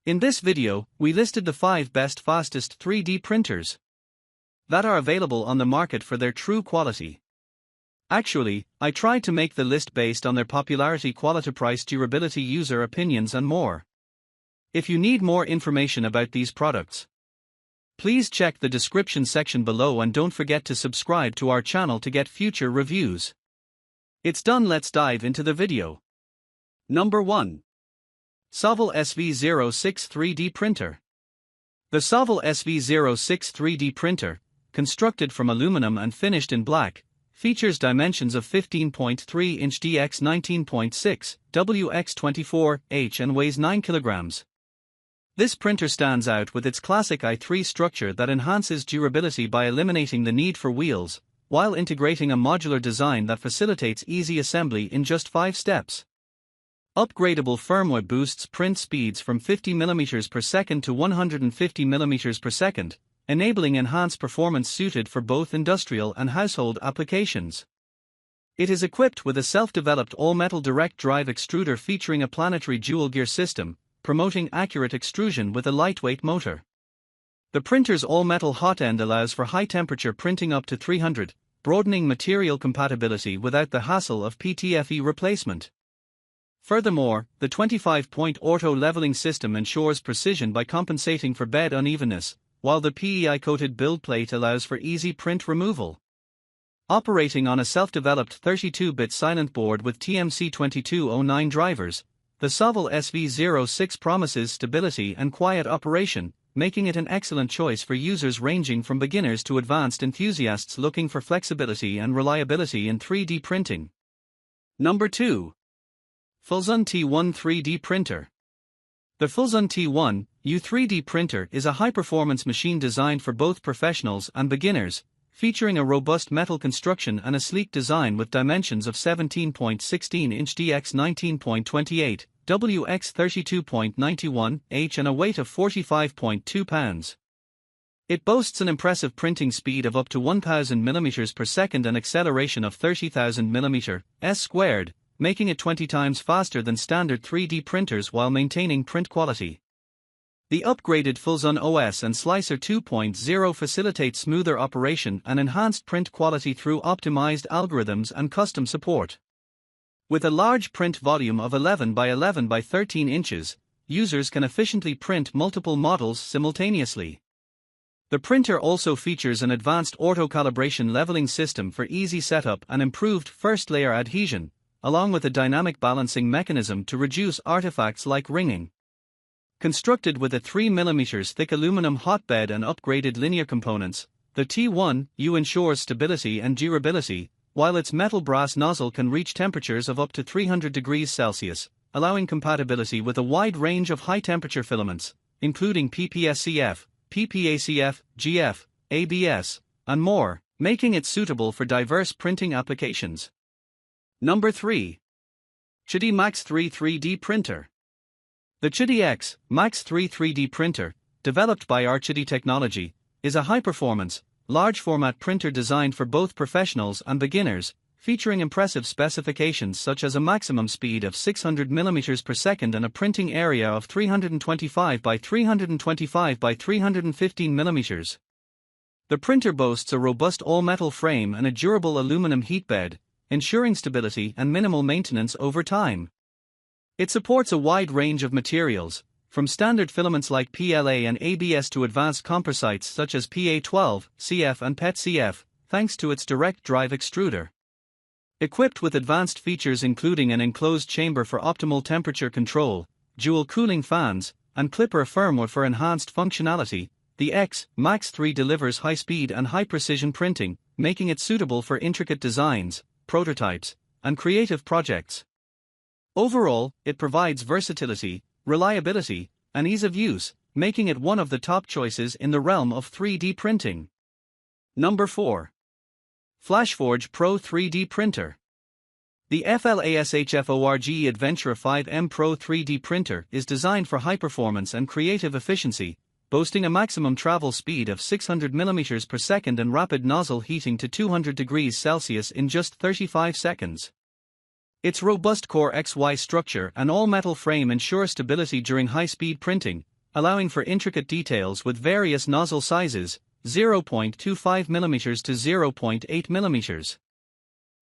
In this video, we listed the 5 best fastest 3D printers that are available on the market for their true quality. Actually, I tried to make the list based on their popularity, quality, price, durability, user opinions and more. If you need more information about these products, please check the description section below and don't forget to subscribe to our channel to get future reviews. It's done, let's dive into the video. Number 1. Sovol SV06 3D Printer. The Sovol SV06 3D printer, constructed from aluminum and finished in black, features dimensions of 15.3 inch dx 19.6 wx 24 h and weighs 9 kilograms. This printer stands out with its classic i3 structure that enhances durability by eliminating the need for wheels, while integrating a modular design that facilitates easy assembly in just 5 steps. Upgradable firmware boosts print speeds from 50 mm per second to 150 mm per second, enabling enhanced performance suited for both industrial and household applications. It is equipped with a self-developed all-metal direct drive extruder featuring a planetary dual-gear system, promoting accurate extrusion with a lightweight motor. The printer's all-metal hot end allows for high-temperature printing up to 300, broadening material compatibility without the hassle of PTFE replacement. Furthermore, the 25-point auto-leveling system ensures precision by compensating for bed unevenness, while the PEI-coated build plate allows for easy print removal. Operating on a self-developed 32-bit silent board with TMC2209 drivers, the Sovol SV06 promises stability and quiet operation, making it an excellent choice for users ranging from beginners to advanced enthusiasts looking for flexibility and reliability in 3D printing. Number 2. FLSUN T1 3D Printer. The FLSUN T1 3D printer is a high-performance machine designed for both professionals and beginners, featuring a robust metal construction and a sleek design with dimensions of 17.16 inch dx 19.28 wx 32.91 h and a weight of 45.2 pounds. It boasts an impressive printing speed of up to 1000 mm per second and acceleration of 30,000 mm², making it 20 times faster than standard 3D printers while maintaining print quality. The upgraded FLSUN OS and Slicer 2.0 facilitate smoother operation and enhanced print quality through optimized algorithms and custom support. With a large print volume of 11 by 11 by 13 inches, users can efficiently print multiple models simultaneously. The printer also features an advanced auto-calibration leveling system for easy setup and improved first-layer adhesion, along with a dynamic balancing mechanism to reduce artifacts like ringing. Constructed with a 3 mm thick aluminum hotbed and upgraded linear components, the T1 ensures stability and durability, while its metal brass nozzle can reach temperatures of up to 300 degrees Celsius, allowing compatibility with a wide range of high-temperature filaments, including PPSCF, PPACF, GF, ABS, and more, making it suitable for diverse printing applications. Number 3. QIDI Max 3 3D Printer. The QIDI X Max 3 3D printer, developed by QIDI Technology, is a high-performance, large-format printer designed for both professionals and beginners, featuring impressive specifications such as a maximum speed of 600 mm per second and a printing area of 325 by 325 by 315 mm. The printer boasts a robust all-metal frame and a durable aluminum heatbed, ensuring stability and minimal maintenance over time. It supports a wide range of materials, from standard filaments like PLA and ABS to advanced composites such as PA12, CF and PET-CF, thanks to its direct drive extruder. Equipped with advanced features including an enclosed chamber for optimal temperature control, dual cooling fans, and clipper firmware for enhanced functionality, the X Max 3 delivers high-speed and high-precision printing, making it suitable for intricate designs, prototypes, and creative projects. Overall, it provides versatility, reliability, and ease of use, making it one of the top choices in the realm of 3D printing. Number 4. FLASHFORGE Pro 3D Printer. The FLASHFORGE Adventure 5M Pro 3D printer is designed for high performance and creative efficiency, boasting a maximum travel speed of 600 mm per second and rapid nozzle heating to 200 degrees Celsius in just 35 seconds. Its robust Core XY structure and all-metal frame ensure stability during high-speed printing, allowing for intricate details with various nozzle sizes, 0.25mm to 0.8mm.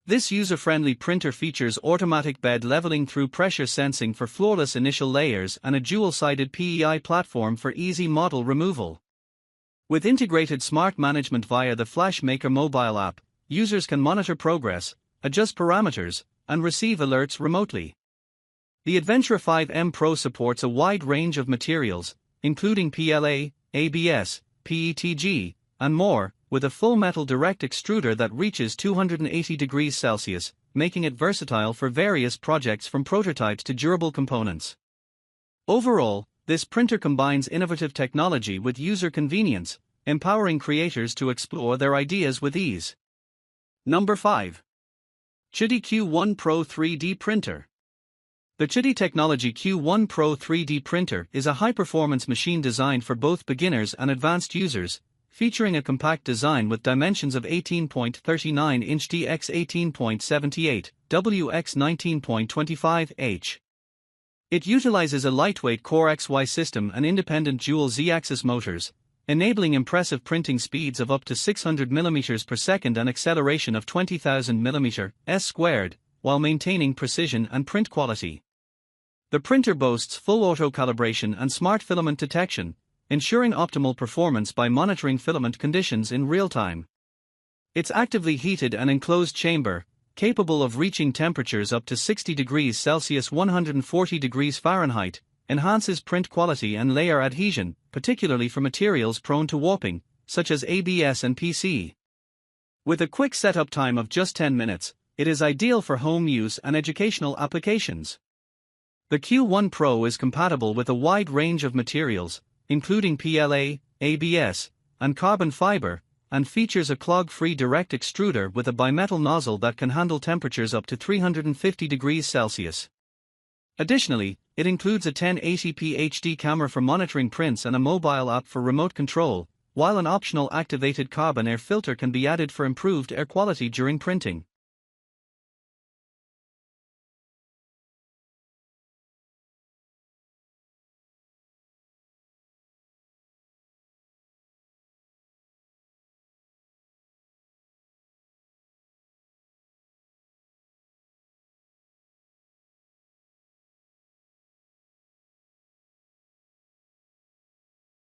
This user-friendly printer features automatic bed leveling through pressure sensing for flawless initial layers and a dual-sided PEI platform for easy model removal. With integrated smart management via the FlashMaker mobile app, users can monitor progress, adjust parameters, and receive alerts remotely. The Adventure 5M Pro supports a wide range of materials, including PLA, ABS, PETG, and more, with a full metal direct extruder that reaches 280 degrees Celsius, making it versatile for various projects from prototypes to durable components. Overall, this printer combines innovative technology with user convenience, empowering creators to explore their ideas with ease. Number 5. QIDI Q1 Pro 3D Printer. The QIDI Technology Q1 Pro 3D printer is a high-performance machine designed for both beginners and advanced users, featuring a compact design with dimensions of 18.39 inch x 18.78, x 19.25 h. It utilizes a lightweight Core XY system and independent dual Z-axis motors, enabling impressive printing speeds of up to 600 mm per second and acceleration of 20,000 mm², while maintaining precision and print quality. The printer boasts full auto-calibration and smart filament detection, ensuring optimal performance by monitoring filament conditions in real time. Its actively heated and enclosed chamber, capable of reaching temperatures up to 60 degrees Celsius 140 degrees Fahrenheit, enhances print quality and layer adhesion, particularly for materials prone to warping, such as ABS and PC. With a quick setup time of just 10 minutes, it is ideal for home use and educational applications. The Q1 Pro is compatible with a wide range of materials, including PLA, ABS, and carbon fiber, and features a clog-free direct extruder with a bimetal nozzle that can handle temperatures up to 350 degrees Celsius. Additionally, it includes a 1080p HD camera for monitoring prints and a mobile app for remote control, while an optional activated carbon air filter can be added for improved air quality during printing.